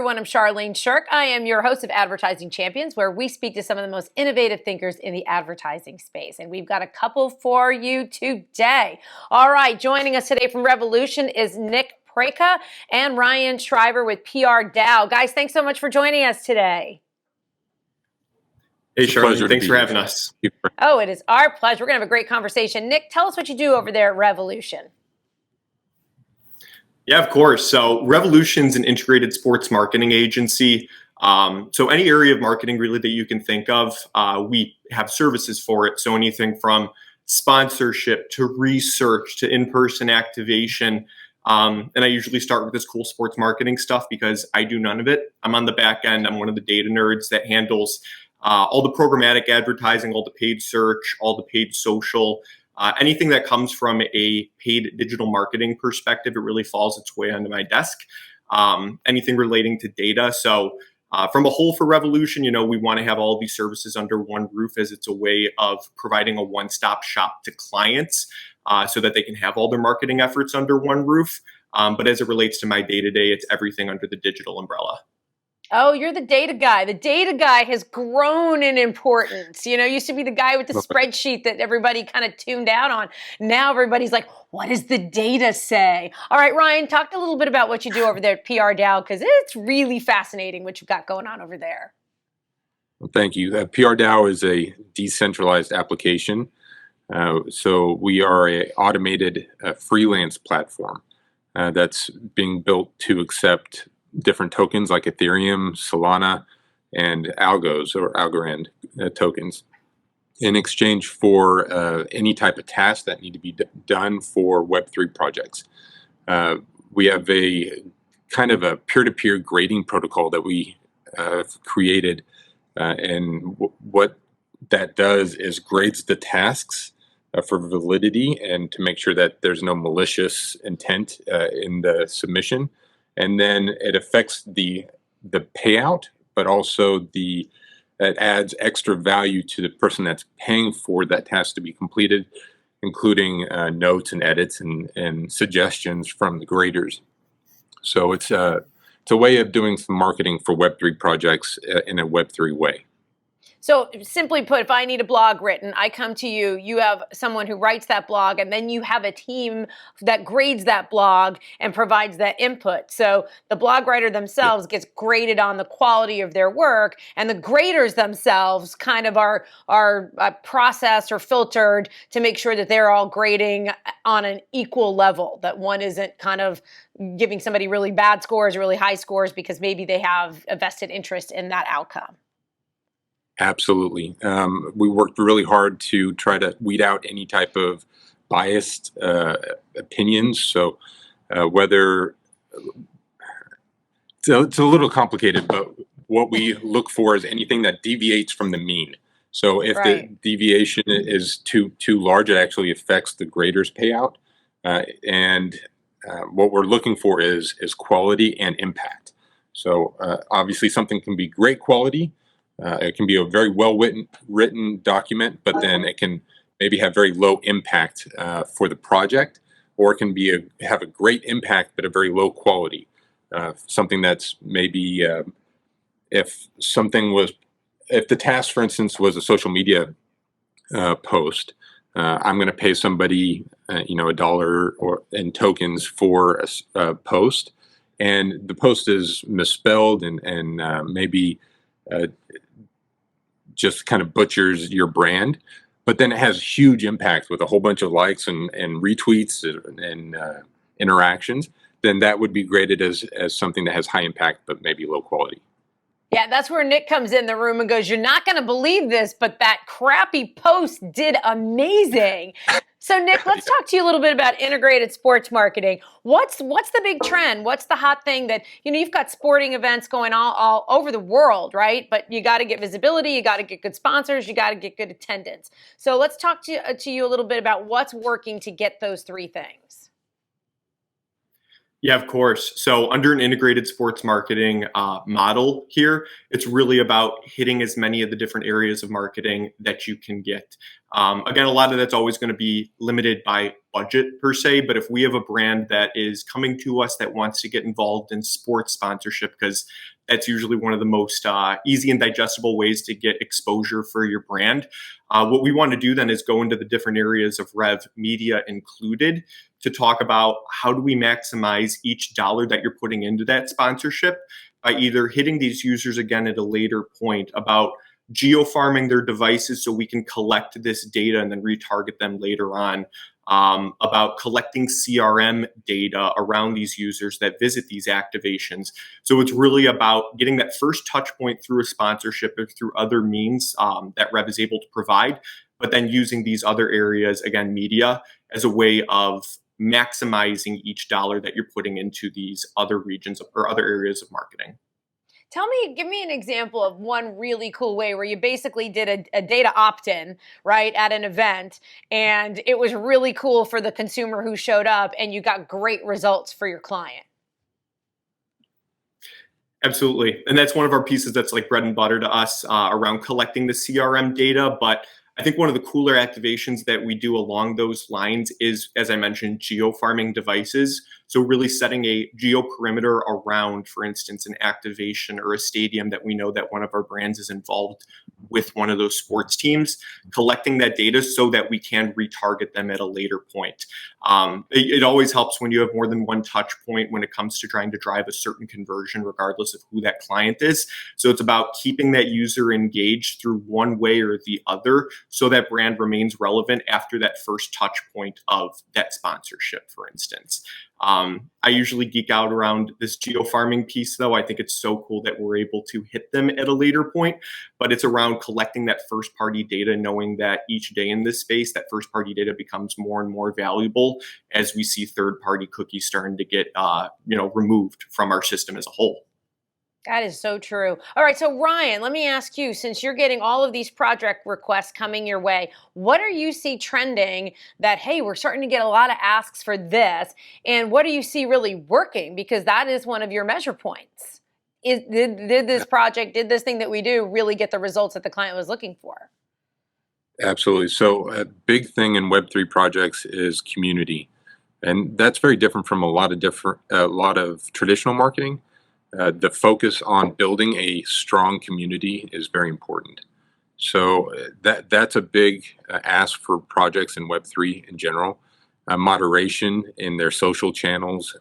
everyone. I'm Charlene Shirk. I am your host of Advertising Champions, where we speak to some of the most innovative thinkers in the advertising space. And we've got a couple for you today. All right, joining us today from Revolution is Nick Prajka and Ryan Shriver with PRDAO. Guys, thanks so much for joining us today. Hey, Charlene, thanks for having us. Oh, it is our pleasure. We're going to have a great conversation. Nick, tell us what you do over there at Revolution. Yeah, of course. So Revolution's an integrated sports marketing agency. So any area of marketing really that you can think of, we have services for it. So anything from sponsorship to research to in-person activation. And I usually start with this cool sports marketing stuff because I do none of it. I'm on the back end. I'm one of the data nerds that handles all the programmatic advertising, all the paid search, all the paid social. Anything that comes from a paid digital marketing perspective, it really falls its way onto my desk. Anything relating to data. So from a whole for Revolution, we want to have all of these services under one roof as it's a way of providing a one-stop shop to clients so that they can have all their marketing efforts under one roof. But as it relates to my day-to-day, it's everything under the digital umbrella. Oh, you're the data guy. The data guy has grown in importance. Used to be the guy with the spreadsheet that everybody kind of tuned out on. Now everybody's like, what does the data say? All right, Ryan, talk a little bit about what you do over there at PRDAO, because it's really fascinating what you've got going on over there. Well, thank you. PRDAO is a decentralized application. So we are an automated freelance platform that's being built to accept different tokens like Ethereum, Solana, and Algos or Algorand tokens in exchange for any type of tasks that need to be done for Web3 projects. We have a kind of a peer-to-peer grading protocol that we created, and what that does is grades the tasks for validity and to make sure that there's no malicious intent in the submission. And then it affects the payout, but also it adds extra value to the person that's paying for that task to be completed, including notes and edits and suggestions from the graders. So it's a way of doing some marketing for Web3 projects in a Web3 way. So simply put, if I need a blog written, I come to you, you have someone who writes that blog, and then you have a team that grades that blog and provides that input. So the blog writer themselves gets graded on the quality of their work, and the graders themselves kind of are processed or filtered to make sure that they're all grading on an equal level, that one isn't kind of giving somebody really bad scores, really high scores, because maybe they have a vested interest in that outcome. Absolutely. We worked really hard to try to weed out any type of biased opinions. So whether it's a little complicated, but what we look for is anything that deviates from the mean. So if the deviation is too large, it actually affects the grader's payout. And what we're looking for is quality and impact. So obviously something can be great quality. It can be a very well-written document, but then it can maybe have very low impact for the project, or it can have a great impact but a very low quality. Something that's maybe if the task, for instance, was a social media post, I'm going to pay somebody $1 or in tokens for a post, and the post is misspelled and maybe just kind of butchers your brand, but then it has huge impact with a whole bunch of likes and retweets and interactions, then that would be graded as something that has high impact but maybe low quality. Yeah, that's where Nick comes in the room and goes, you're not going to believe this, but that crappy post did amazing. So Nick, let's talk to you a little bit about integrated sports marketing. What's the big trend? What's the hot thing that, you've got sporting events going all over the world, right? But you got to get visibility, you got to get good sponsors, you got to get good attendance. So let's talk to you a little bit about what's working to get those three things. Yeah, of course. So under an integrated sports marketing model here, it's really about hitting as many of the different areas of marketing that you can get. Again, a lot of that's always going to be limited by budget per se, but if we have a brand that is coming to us that wants to get involved in sports sponsorship, because that's usually one of the most easy and digestible ways to get exposure for your brand. What we want to do then is go into the different areas of Rev Media included to talk about how do we maximize each dollar that you're putting into that sponsorship by either hitting these users again at a later point, about geo-farming their devices so we can collect this data and then retarget them later on, about collecting CRM data around these users that visit these activations. So it's really about getting that first touch point through a sponsorship or through other means that Rev is able to provide, but then using these other areas, again, media, as a way of maximizing each dollar that you're putting into these other regions or other areas of marketing. Give me an example of one really cool way where you basically did a data opt-in, right, at an event, and it was really cool for the consumer who showed up, and you got great results for your client. Absolutely. And that's one of our pieces that's like bread and butter to us around collecting the CRM data. But I think one of the cooler activations that we do along those lines is, as I mentioned, geo-farming devices. So really setting a geo perimeter around, for instance, an activation or a stadium that we know that one of our brands is involved with one of those sports teams, collecting that data so that we can retarget them at a later point. It always helps when you have more than one touch point when it comes to trying to drive a certain conversion, regardless of who that client is. So it's about keeping that user engaged through one way or the other so that brand remains relevant after that first touch point of that sponsorship, for instance. I usually geek out around this geo farming piece, though. I think it's so cool that we're able to hit them at a later point, but it's around collecting that first party data, knowing that each day in this space, that first party data becomes more and more valuable as we see third party cookies starting to get, removed from our system as a whole. That is so true. All right, so Ryan, let me ask you, since you're getting all of these project requests coming your way, what do you see trending that, hey, we're starting to get a lot of asks for this, and what do you see really working? Because that is one of your measure points. Did this project, did this thing that we do really get the results that the client was looking for? Absolutely. So a big thing in Web3 projects is community, and that's very different from a lot of traditional marketing. The focus on building a strong community is very important. So that's a big ask for projects in Web3 in general. Moderation in their social channels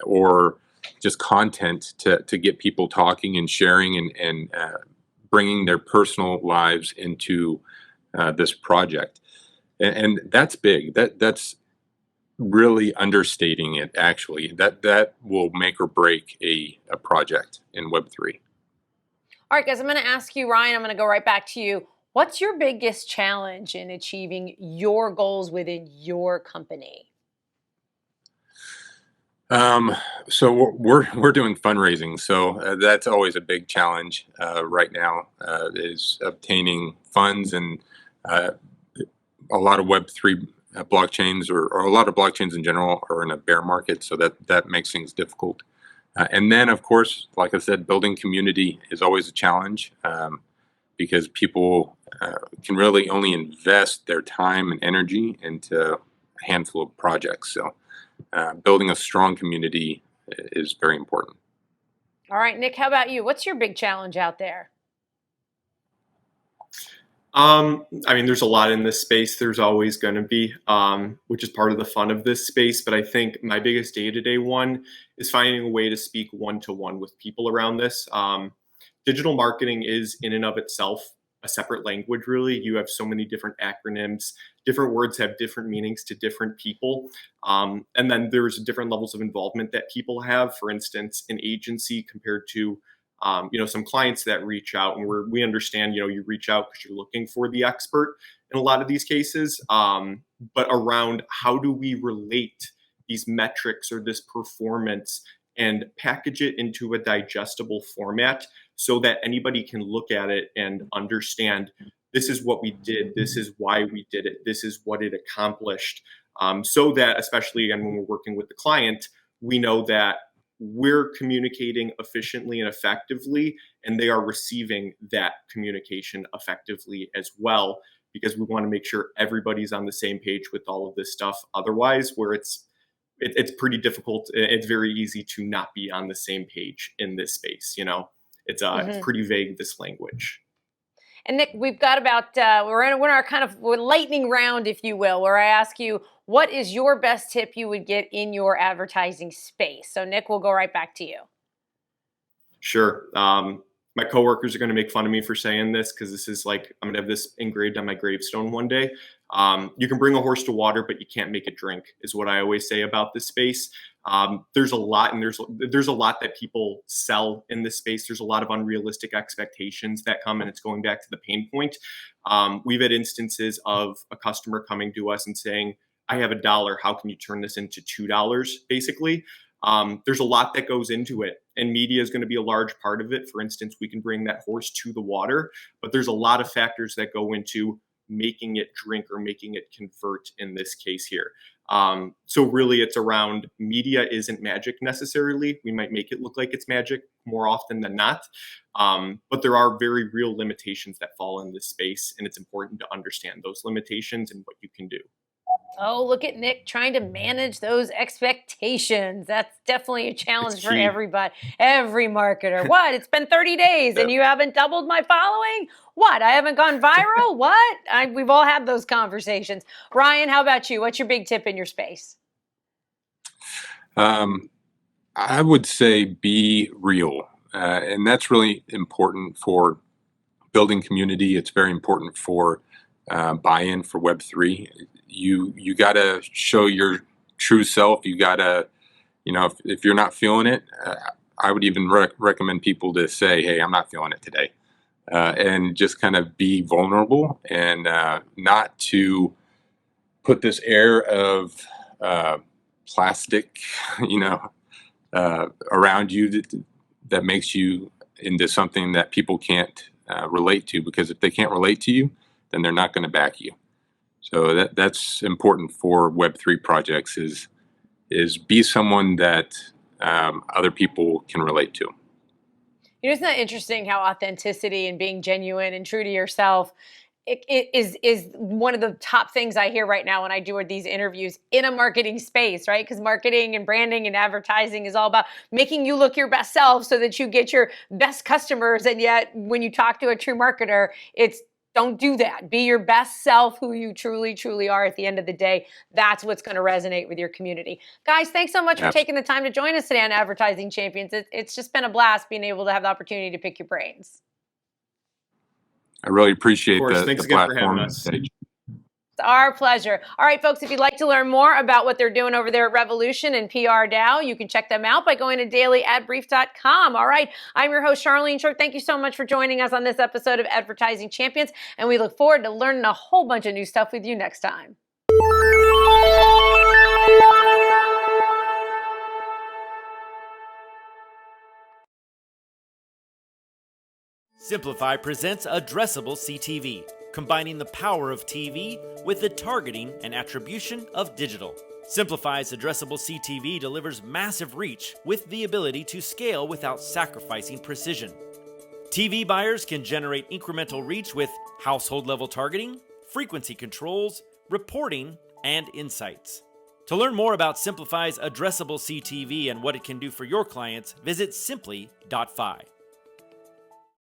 or just content to get people talking and sharing and bringing their personal lives into this project. And that's big. That's really understating it, actually. That will make or break a project in Web3. All right, guys, I'm going to ask you, Ryan, I'm going to go right back to you. What's your biggest challenge in achieving your goals within your company? So we're doing fundraising, so that's always a big challenge right now, is obtaining funds, and a lot of Web3 blockchains or a lot of blockchains in general are in a bear market, so that makes things difficult. And then, of course, like I said, building community is always a challenge because people can really only invest their time and energy into a handful of projects. So building a strong community is very important. All right, Nick, how about you? What's your big challenge out there? There's a lot in this space. There's always going to be, which is part of the fun of this space. But I think my biggest day-to-day one is finding a way to speak one-to-one with people around this. Digital marketing is in and of itself a separate language, really. You have so many different acronyms. Different words have different meanings to different people. And then there's different levels of involvement that people have. For instance, an agency compared to some clients that reach out, and we understand, you reach out because you're looking for the expert in a lot of these cases, but around how do we relate these metrics or this performance and package it into a digestible format so that anybody can look at it and understand this is what we did, this is why we did it, this is what it accomplished, so that, especially again when we're working with the client, we know that we're communicating efficiently and effectively, and they are receiving that communication effectively as well, because we want to make sure everybody's on the same page with all of this stuff. Otherwise, where it's pretty difficult. It's very easy to not be on the same page in this space. It's pretty vague, this language. And Nick, we've got about we're in our kind of lightning round, if you will, where I ask you, what is your best tip you would get in your advertising space? So Nick, we'll go right back to you. Sure. My coworkers are going to make fun of me for saying this, because this is like, I'm going to have this engraved on my gravestone one day. You can bring a horse to water, but you can't make it drink, is what I always say about this space. There's a lot, and there's a lot that people sell in this space. There's a lot of unrealistic expectations that come, and it's going back to the pain point. We've had instances of a customer coming to us and saying, I have $1. How can you turn this into $2, basically? There's a lot that goes into it, and media is going to be a large part of it. For instance, we can bring that horse to the water, but there's a lot of factors that go into making it drink or making it convert in this case here. So really it's around, media isn't magic necessarily. We might make it look like it's magic more often than not. But there are very real limitations that fall in this space, and it's important to understand those limitations and what you can do. Oh, look at Nick trying to manage those expectations. That's definitely a challenge for everybody, every marketer. What? It's been 30 days and you haven't doubled my following? What? I haven't gone viral? What? We've all had those conversations. Ryan, how about you? What's your big tip in your space? I would say be real. And that's really important for building community. It's very important for buy-in for Web3. You got to show your true self. You got to, if you're not feeling it, I would even recommend people to say, hey, I'm not feeling it today. And just kind of be vulnerable, and not to put this air of plastic, around you that makes you into something that people can't relate to, because if they can't relate to you, then they're not going to back you. So that's important for Web3 projects, is be someone that other people can relate to. Isn't that interesting how authenticity and being genuine and true to yourself is one of the top things I hear right now when I do these interviews in a marketing space, right? Because marketing and branding and advertising is all about making you look your best self so that you get your best customers. And yet when you talk to a true marketer, it's don't do that. Be your best self, who you truly, truly are at the end of the day. That's what's going to resonate with your community. Guys, thanks so much for taking the time to join us today on Advertising Champions. It's just been a blast being able to have the opportunity to pick your brains. I really appreciate Thanks the again platform. for having us. It's our pleasure. All right, folks, if you'd like to learn more about what they're doing over there at Revolution and PRDAO, you can check them out by going to dailyadbrief.com. All right, I'm your host, Charlene Short. Thank you so much for joining us on this episode of Advertising Champions, and we look forward to learning a whole bunch of new stuff with you next time. Simplify presents Addressable CTV, combining the power of TV with the targeting and attribution of digital. Simplify's Addressable CTV delivers massive reach with the ability to scale without sacrificing precision. TV buyers can generate incremental reach with household-level targeting, frequency controls, reporting, and insights. To learn more about Simplify's Addressable CTV and what it can do for your clients, visit simply.fi.